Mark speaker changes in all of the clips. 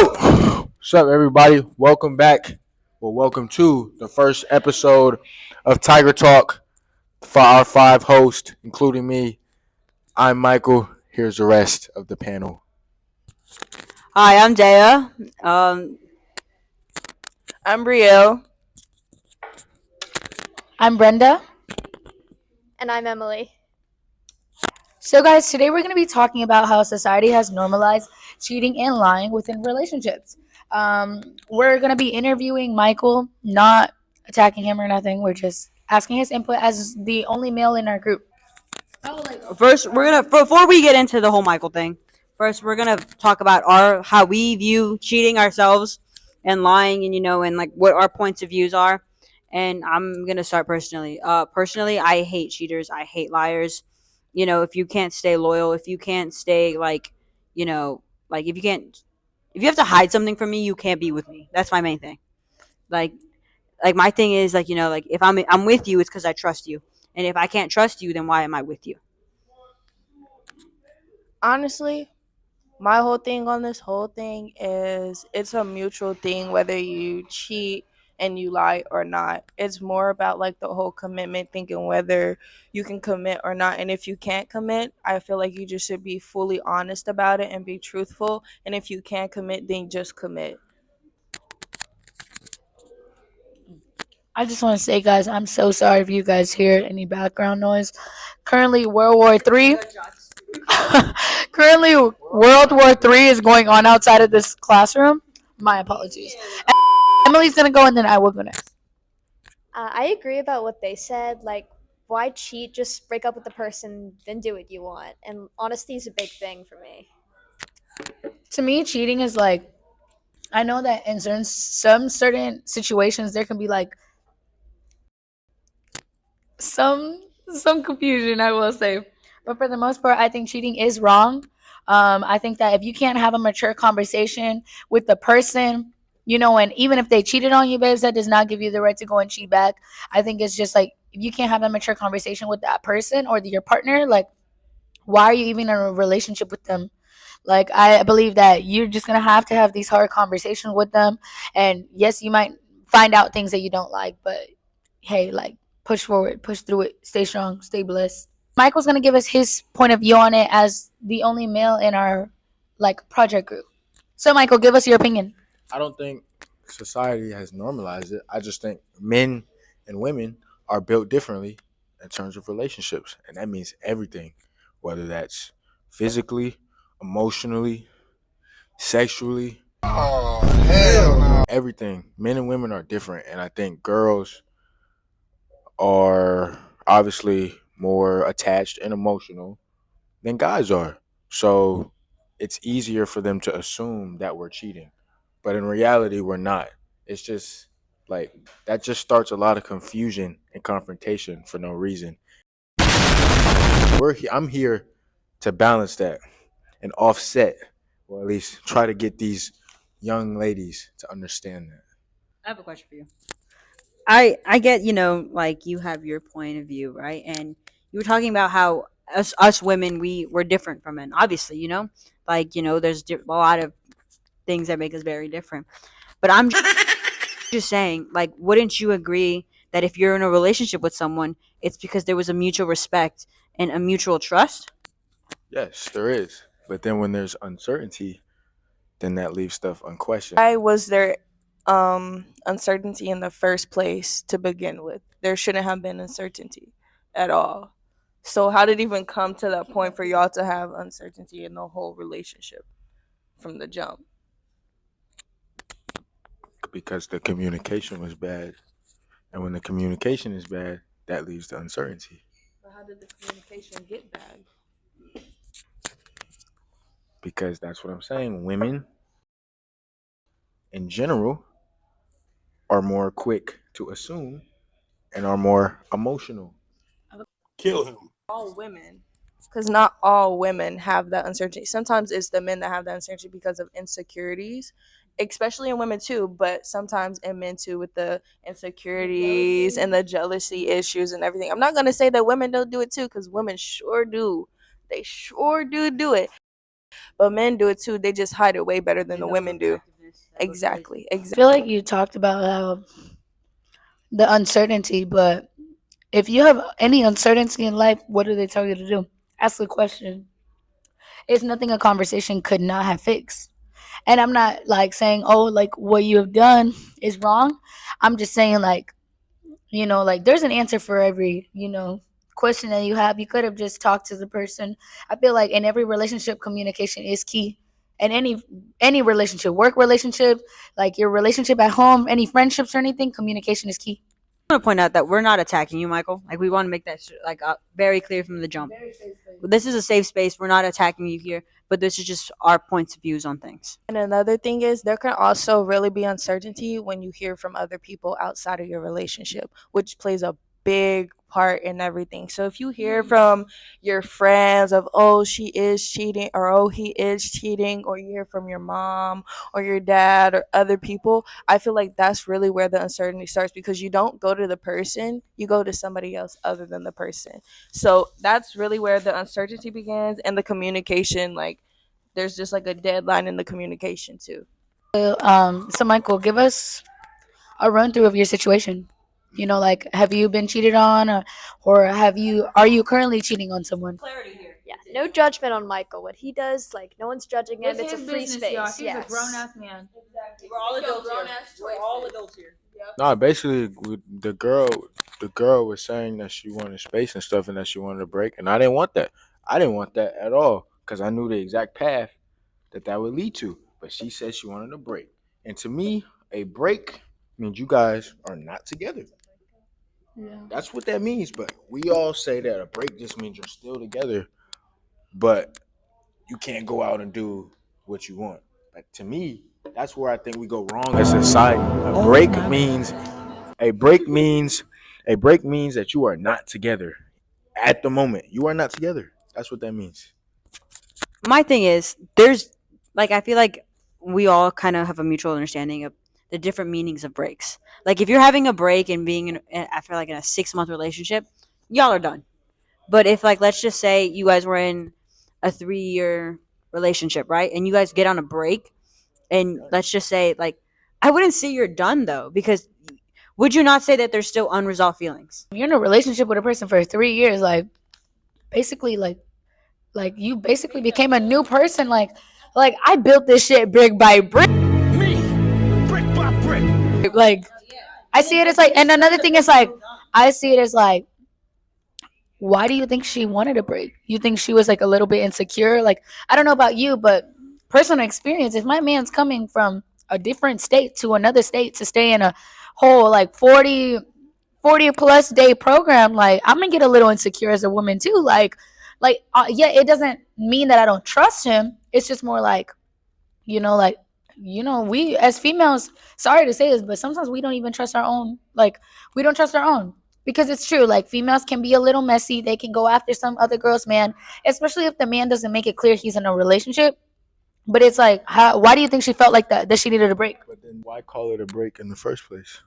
Speaker 1: What's up, everybody? Welcome back. Well, welcome to the first episode of Tiger Talk for our five hosts, including me. I'm Michael. Here's the rest of the panel.
Speaker 2: Hi, I'm Daya. Um,
Speaker 3: I'm Brielle.
Speaker 4: I'm Brenda.
Speaker 5: And I'm Emily.
Speaker 4: So, guys, today we're going to be talking about how society has normalized cheating and lying within relationships. We're going to be interviewing Michael, not attacking him or nothing. We're just asking his input as the only male in our group.
Speaker 2: First, before we get into the whole Michael thing, first we're gonna talk about how we view cheating ourselves and lying, and like what our points of views are. And I'm gonna start personally. Personally, I hate cheaters. I hate liars. If you can't stay loyal, if you can't stay like if you have to hide something from me, you can't be with me. That's my main thing. Like, my thing is like if I'm with you, it's because I trust you. And if I can't trust you, then why am I with you?
Speaker 3: Honestly, my whole thing on this whole thing is it's a mutual thing whether you cheat and you lie or not. It's more about like the whole commitment thinking whether you can commit or not. And if you can't commit, I feel like you just should be fully honest about it and be truthful. And if you can't commit, then just commit.
Speaker 4: I just want to say, guys, I'm so sorry if you guys hear any background noise. Currently, World War III. Currently, World War III is going on outside of this classroom. My apologies. Emily's gonna go, and then I will go next.
Speaker 5: I agree about what they said. Like, why cheat? Just break up with the person, then do what you want. And honesty is a big thing for me.
Speaker 4: To me, cheating is like, I know that in some certain situations there can be like some confusion, I will say, but for the most part I think cheating is wrong. I think that if you can't have a mature conversation with the person, and even if they cheated on you, babes, that does not give you the right to go and cheat back. I think it's just like, if you can't have a mature conversation with that person or your partner, like, why are you even in a relationship with them? Like, I believe that you're just gonna have to have these hard conversations with them, and yes, you might find out things that you don't like, but hey, like, push forward, push through it, stay strong, stay blessed. Michael's gonna give us his point of view on it as the only male in our like project group. So, Michael, give us your opinion.
Speaker 1: I don't think society has normalized it. I just think men and women are built differently in terms of relationships, and that means everything, whether that's physically, emotionally, sexually. Oh, hell no. Everything. Men and women are different, and I think girls are obviously more attached and emotional than guys are. So it's easier for them to assume that we're cheating. But in reality, we're not. It's just like that just starts a lot of confusion and confrontation for no reason. I'm here to balance that and offset, or at least try to get these young ladies to understand that.
Speaker 2: I have a question for you. I get, like you have your point of view, right? And you were talking about how us women, we're different from men. Obviously, like, there's a lot of things that make us very different. But I'm just saying, like, wouldn't you agree that if you're in a relationship with someone, it's because there was a mutual respect and a mutual trust?
Speaker 1: Yes, there is. But then when there's uncertainty, then that leaves stuff unquestioned.
Speaker 3: Why was there uncertainty in the first place to begin with? There shouldn't have been uncertainty at all. So how did it even come to that point for y'all to have uncertainty in the whole relationship from the jump?
Speaker 1: Because the communication was bad. And when the communication is bad, that leads to uncertainty.
Speaker 3: But how did the communication get bad?
Speaker 1: Because that's what I'm saying. Women, in general, are more quick to assume and are more emotional.
Speaker 6: Kill him.
Speaker 3: All women, because not all women have that uncertainty. Sometimes it's the men that have that uncertainty because of insecurities, especially in women too, but sometimes in men too, with the insecurities and the jealousy issues and everything. I'm not going to say that women don't do it too, because women sure do. They sure do it. But men do it too. They just hide it way better than the women do. Exactly.
Speaker 4: I feel like you talked about how the uncertainty, but if you have any uncertainty in life, what do they tell you to do? Ask the question. It's nothing a conversation could not have fixed. And I'm not like saying, oh, like what you have done is wrong. I'm just saying, like, like there's an answer for every, question that you have. You could have just talked to the person. I feel like in every relationship, communication is key. And any relationship, work relationship, like your relationship at home, any friendships or anything, communication is key.
Speaker 2: I want to point out that we're not attacking you, Michael. Like we want to make that very clear from the jump. This is a safe space. We're not attacking you here, but this is just our points of views on things.
Speaker 3: And another thing is, there can also really be uncertainty when you hear from other people outside of your relationship, which plays a big part in everything. So if you hear from your friends of, oh, she is cheating, or oh, he is cheating, or you hear from your mom or your dad or other people, I feel like that's really where the uncertainty starts, because you don't go to the person, you go to somebody else other than the person. So that's really where the uncertainty begins, and the communication, like, there's just like a deadline in the communication too.
Speaker 4: So Michael, give us a run through of your situation. Like have you been cheated on, or are you currently cheating on someone?
Speaker 5: Yeah, no judgment on Michael. What he does, like, no one's judging him. It's a free space.
Speaker 4: He's a
Speaker 5: Yes.
Speaker 4: grown ass man.
Speaker 2: We're all adults here. We're all adults here.
Speaker 1: Nah, basically, the girl was saying that she wanted space and stuff, and that she wanted a break, and I didn't want that. I didn't want that at all because I knew the exact path that would lead to. But she said she wanted a break, and to me, a break means you guys are not together. That's what that means. But we all say that a break just means you're still together, but you can't go out and do what you want. But to me, that's where I think we go wrong as a society. A break means a break means that you are not together at the moment. You are not together. That's what that means.
Speaker 2: My thing is, there's like I feel like we all kind of have a mutual understanding of the different meanings of breaks. Like if you're having a break and being after like in a 6 month relationship, y'all are done. But if like let's just say you guys were in a 3 year relationship, right? And you guys get on a break, and let's just say like I wouldn't say you're done though, because would you not say that there's still unresolved feelings?
Speaker 4: If you're in a relationship with a person for 3 years, basically like you basically became a new person. Like I built this shit brick by brick.
Speaker 6: Me, brick by brick.
Speaker 4: Like I see it as like, and another thing is like, I see it as like, why do you think she wanted a break? You think she was like a little bit insecure? Like I don't know about you, but personal experience, if my man's coming from a different state to another state to stay in a whole like 40 plus day program, like I'm gonna get a little insecure as a woman too. Yeah, it doesn't mean that I don't trust him. It's just more like, like, we as females, sorry to say this, but sometimes we don't even trust our own. Like, we don't trust our own. Because it's true, like females can be a little messy. They can go after some other girl's man, especially if the man doesn't make it clear he's in a relationship. But it's like, why do you think she felt like that she needed a break?
Speaker 1: But then why call it a break in the first place?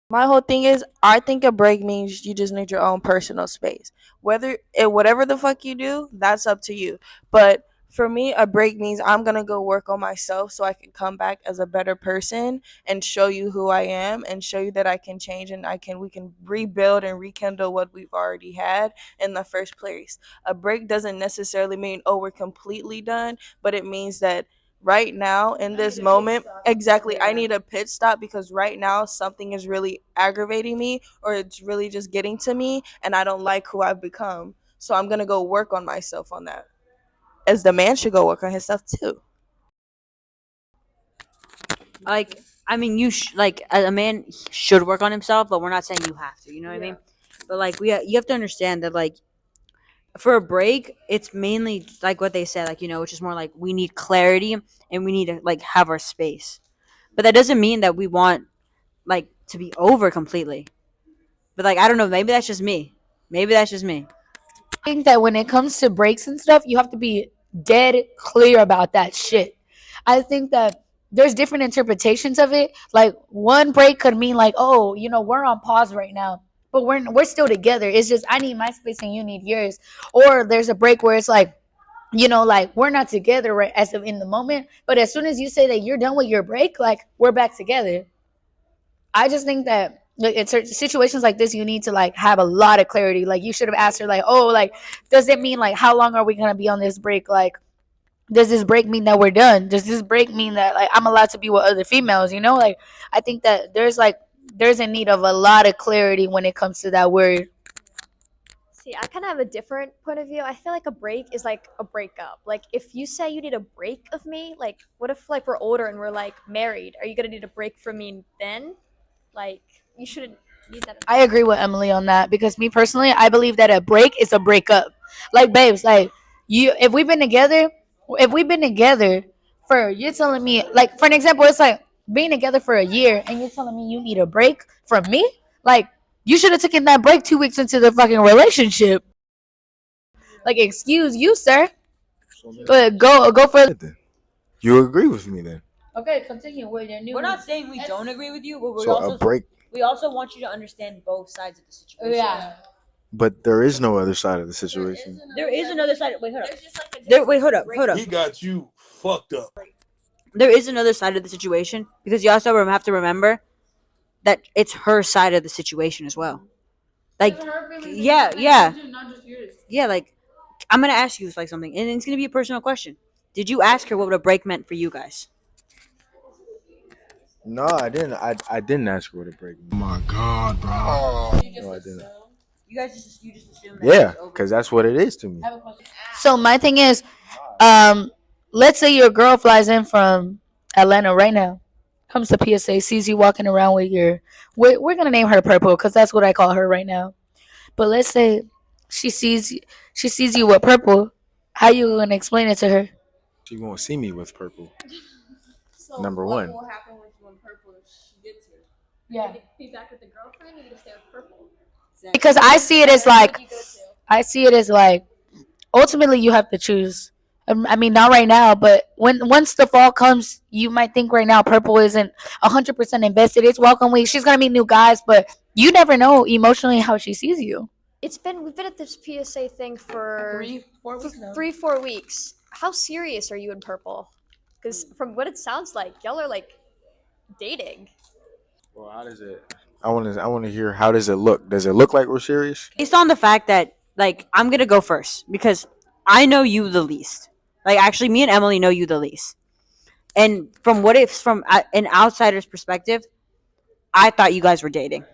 Speaker 3: My whole thing is, I think a break means you just need your own personal space. Whatever the fuck you do, that's up to you. But for me, a break means I'm gonna go work on myself so I can come back as a better person and show you who I am and show you that I can change, and we can rebuild and rekindle what we've already had in the first place. A break doesn't necessarily mean, oh, we're completely done, but it means that right now in this moment, exactly, I need a pit stop, because right now something is really aggravating me, or it's really just getting to me, and I don't like who I've become. So I'm gonna go work on myself on that, as the man should go work on his stuff too.
Speaker 2: Like I mean, like a man should work on himself, but we're not saying you have to. You know what I mean? But like you have to understand that like for a break, it's mainly like what they said, like which is more like we need clarity and we need to like have our space. But that doesn't mean that we want like to be over completely. But like I don't know, maybe that's just me. Maybe that's just me.
Speaker 4: I think that when it comes to breaks and stuff, you have to be dead clear about that shit. I think that there's different interpretations of it. Like one break could mean like, oh, we're on pause right now, but we're still together. It's just I need my space and you need yours. Or there's a break where it's like, you know, like we're not together right as of in the moment, but as soon as you say that you're done with your break, like we're back together. I just think that like in certain situations like this, you need to like have a lot of clarity. Like you should have asked her, like, oh, like, does it mean like how long are we gonna be on this break? Like, does this break mean that we're done? Does this break mean that like I'm allowed to be with other females? You know, like I think that there's a need of a lot of clarity when it comes to that word.
Speaker 5: See, I kind of have a different point of view. I feel like a break is like a breakup. Like, if you say you need a break of me, like, what if like we're older and we're like married? Are you gonna need a break from me then? Like, you shouldn't need that.
Speaker 4: I agree with Emily on that because me personally, I believe that a break is a breakup. Like, babes, like you, if we've been together for, you're telling me, like, for an example, it's like being together for a year and you're telling me you need a break from me. Like, you should have taken that break 2 weeks into the fucking relationship. Like, excuse you, sir, but go for.
Speaker 1: Then you agree with me then?
Speaker 4: Okay, continue with your new.
Speaker 2: We're not saying we don't agree with you, but
Speaker 1: So a break,
Speaker 2: we also want you to understand both sides of the situation.
Speaker 4: Yeah.
Speaker 1: but there is no other side of the situation.
Speaker 2: There is another side. Wait, hold up. Wait, hold up, hold up.
Speaker 6: He got you fucked up.
Speaker 2: There is another side of the situation because you also have to remember that it's her side of the situation as well. Like, yeah. Like, I'm gonna ask you like something, and it's gonna be a personal question. Did you ask her what a break meant for you guys?
Speaker 1: No, I didn't. I didn't ask her what a break meant.
Speaker 6: Oh my God, bro.
Speaker 1: No, I didn't.
Speaker 2: You just assumed that.
Speaker 1: Yeah, because that's what it is to me.
Speaker 4: So my thing is, let's say your girl flies in from Atlanta right now, comes to PSA, sees you walking around with your, we're gonna name her Purple because that's what I call her right now. But let's say she sees you with Purple. How you gonna explain it to her?
Speaker 1: She won't see me with purple. Number one.
Speaker 3: happen when Purple she gets here?
Speaker 4: Yeah,
Speaker 5: Be back with the girlfriend. You're gonna stay with Purple.
Speaker 4: because I see it as like ultimately you have to choose. I mean, not right now, but once the fall comes, you might think right now Purple isn't 100% invested. It's welcome week. She's gonna meet new guys, but you never know emotionally how she sees you.
Speaker 5: We've been at this PSA thing for
Speaker 4: 3-4 weeks now.
Speaker 5: 3-4 weeks. How serious are you and Purple? Because from what it sounds like, y'all are like dating.
Speaker 1: Well, how does it? I want to hear how does it look? Does it look like we're serious?
Speaker 2: Based on the fact that, like, I'm gonna go first because I know you the least. Like, actually, me and Emily know you the least. And from what it's from an outsider's perspective, I thought you guys were dating.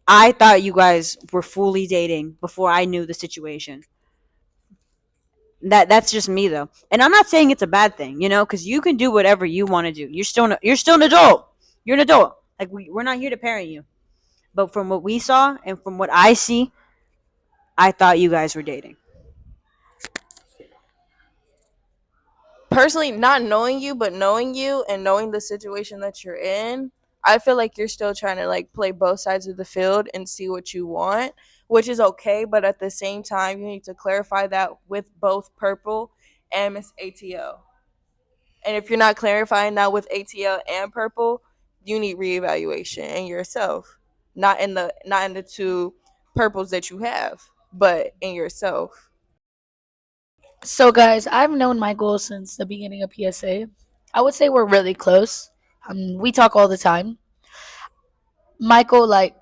Speaker 2: I thought you guys were fully dating before I knew the situation. That's just me though, and I'm not saying it's a bad thing, because you can do whatever you want to do. You're still an adult. You're an adult. Like we're not here to parent you. But from what we saw and from what I see, I thought you guys were dating.
Speaker 3: Personally, not knowing you, but knowing you and knowing the situation that you're in, I feel like you're still trying to like play both sides of the field and see what you want, which is okay. But at the same time, you need to clarify that with both Purple and Miss ATL. And if you're not clarifying that with ATL and Purple, you need reevaluation in yourself, not in the two purples that you have, but in yourself.
Speaker 4: So, guys, I've known Michael since the beginning of PSA. I would say we're really close. We talk all the time. Michael, like,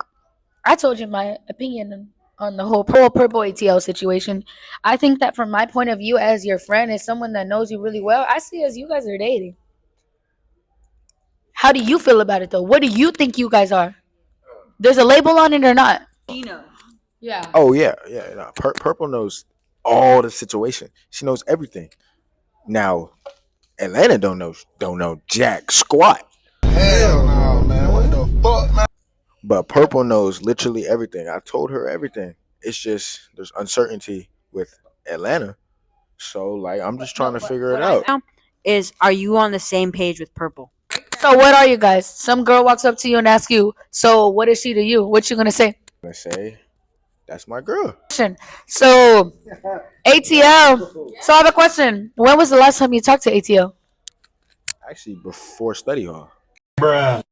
Speaker 4: I told you my opinion on the whole purple ATL situation. I think that from my point of view as your friend, as someone that knows you really well, I see as you guys are dating. How do you feel about it though? What do you think you guys are? There's a label on it or not? Yeah.
Speaker 1: Oh yeah, yeah. No, purple knows all the situation. She knows everything. Now Atlanta don't know jack squat.
Speaker 6: Hell no, man. What the fuck, man?
Speaker 1: But Purple knows literally everything. I told her everything. It's just there's uncertainty with Atlanta. So like I'm just trying to figure it out.
Speaker 2: Now is, are you on the same page with Purple?
Speaker 4: So what are you guys? Some girl walks up to you and asks you, so what is she to you? What you gonna say?
Speaker 1: I'm gonna say that's my girl.
Speaker 4: So ATL. So I have a question. When was the last time you talked to ATL?
Speaker 1: Actually, before study hall.
Speaker 6: Bruh.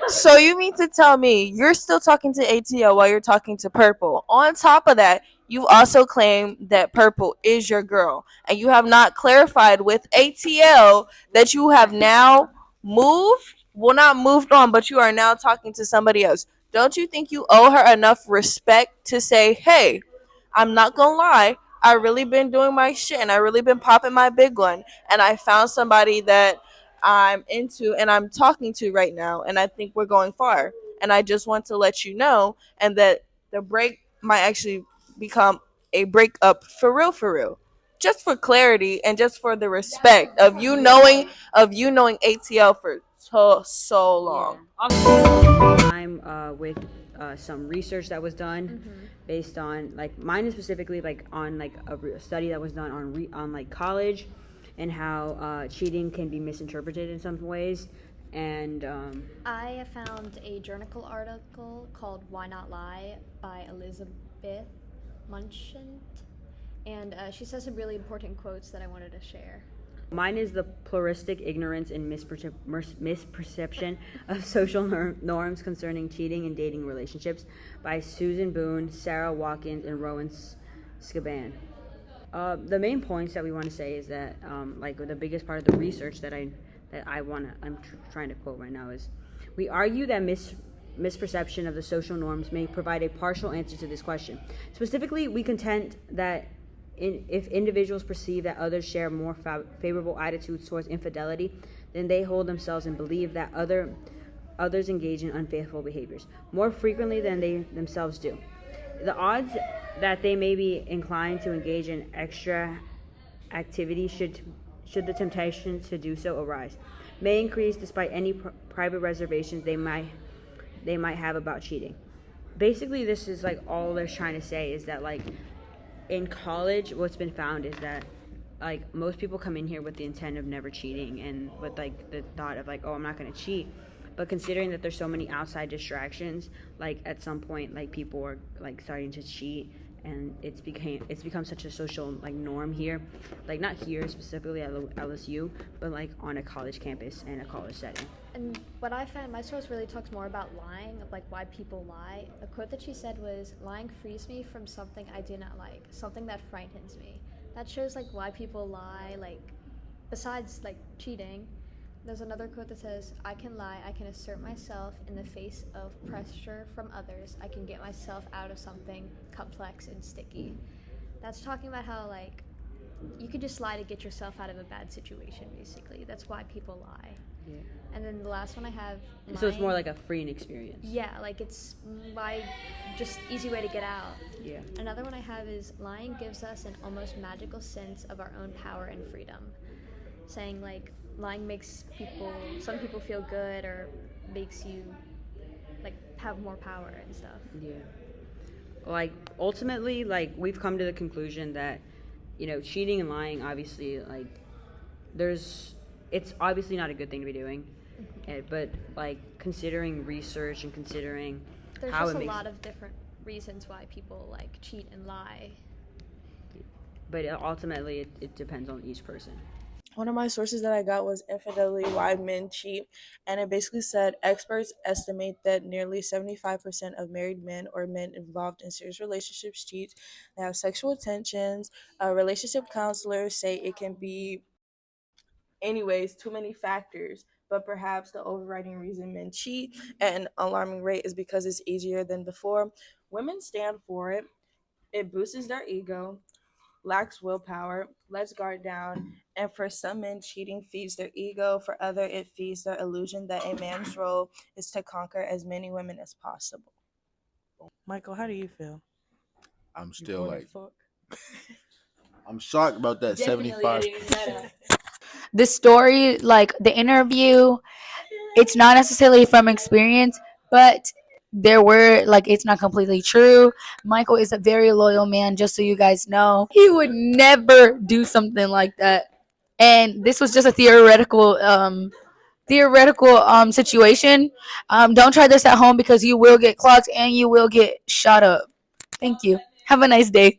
Speaker 3: So you mean to tell me you're still talking to ATL while you're talking to Purple? On top of that, You've also claimed that purple is your girl, and you have not clarified with ATL that you have now moved, well, not moved on, but you are now talking to somebody else. Don't you think you owe her enough respect to say, hey, I'm not gonna lie, I really been doing my shit and I really been popping my big one, and I found somebody that I'm into and I'm talking to right now, and I think we're going far. And I just want to let you know, and that the break might actually become a breakup for real. Just for clarity and just for the respect of you knowing ATL for so
Speaker 2: Yeah.
Speaker 3: long.
Speaker 2: Obviously, time with some research that was done
Speaker 5: Mm-hmm.
Speaker 2: based on like mine is specifically like on like a study that was done on on like college and how cheating can be misinterpreted in some ways and
Speaker 5: I found a journal article called "Why Not Lie" by Elizabeth Munchant, and she says some really important quotes that I wanted to share.
Speaker 2: mine is the pluralistic ignorance and misperception of social norms concerning cheating and dating relationships by Susan Boone, Sarah Watkins, and Rowan Scaban. The main points that we want to say is that, like, the biggest part of the research I'm trying to quote right now is, we argue that misperception of the social norms may provide a partial answer to this question. Specifically, we contend that if individuals perceive that others share more favorable attitudes towards infidelity, then they hold themselves and believe that others engage in unfaithful behaviors more frequently than they themselves do. The odds that they may be inclined to engage in extra activity should the temptation to do so arise may increase despite any private reservations they might have about cheating. Basically, this is like all they're trying to say is that, like, in college, what's been found is that, like, most people come in here with the intent of never cheating and with like the thought of like, oh, I'm not going to cheat. But considering that there's so many outside distractions, like, at some point, like, people are like starting to cheat, and it's become such a social like norm here, like not here specifically at LSU, but like on a college campus and a college setting.
Speaker 5: And what I found, my source really talks more about lying, of like why people lie. A quote that she said was, "Lying frees me from something I do not like, something that frightens me." That shows like why people lie. Like, besides like cheating, there's another quote that says, "I can lie. I can assert myself in the face of pressure from others. I can get myself out of something complex and sticky." That's talking about how like you could just lie to get yourself out of a bad situation. Basically, that's why people lie.
Speaker 2: Yeah.
Speaker 5: And then the last one I have.
Speaker 2: So it's more like a freeing experience.
Speaker 5: Yeah, like it's my just easy way to get out.
Speaker 2: Yeah.
Speaker 5: Another one I have is lying gives us an almost magical sense of our own power and freedom. Saying like lying makes some people feel good or makes you like have more power and stuff.
Speaker 2: Yeah. Like, ultimately, like, we've come to the conclusion that, cheating and lying, obviously, like, it's obviously not a good thing to be doing. But, like, considering research and considering
Speaker 5: There's
Speaker 2: how
Speaker 5: just
Speaker 2: it
Speaker 5: a
Speaker 2: makes,
Speaker 5: lot of different reasons why people like cheat and lie.
Speaker 2: but ultimately it depends on each person.
Speaker 3: One of my sources that I got was Infidelity Why Men Cheat, and it basically said experts estimate that nearly 75% of married men or men involved in serious relationships cheat. They have sexual tensions. Relationship counselors say it can be, anyways, too many factors. But perhaps the overriding reason men cheat at an alarming rate is because it's easier than before. Women stand for it. It boosts their ego, lacks willpower, lets guard down, and for some men, cheating feeds their ego. For others, it feeds their illusion that a man's role is to conquer as many women as possible. Michael, how do you feel?
Speaker 1: I'm still like, I'm shocked about that 75.
Speaker 4: The story, like the interview, it's not necessarily from experience, but there were like it's not completely true. Michael is a very loyal man, just so you guys know. He would never do something like that. And this was just a theoretical situation. Don't try this at home because you will get clocked and you will get shot up. Thank you. Have a nice day.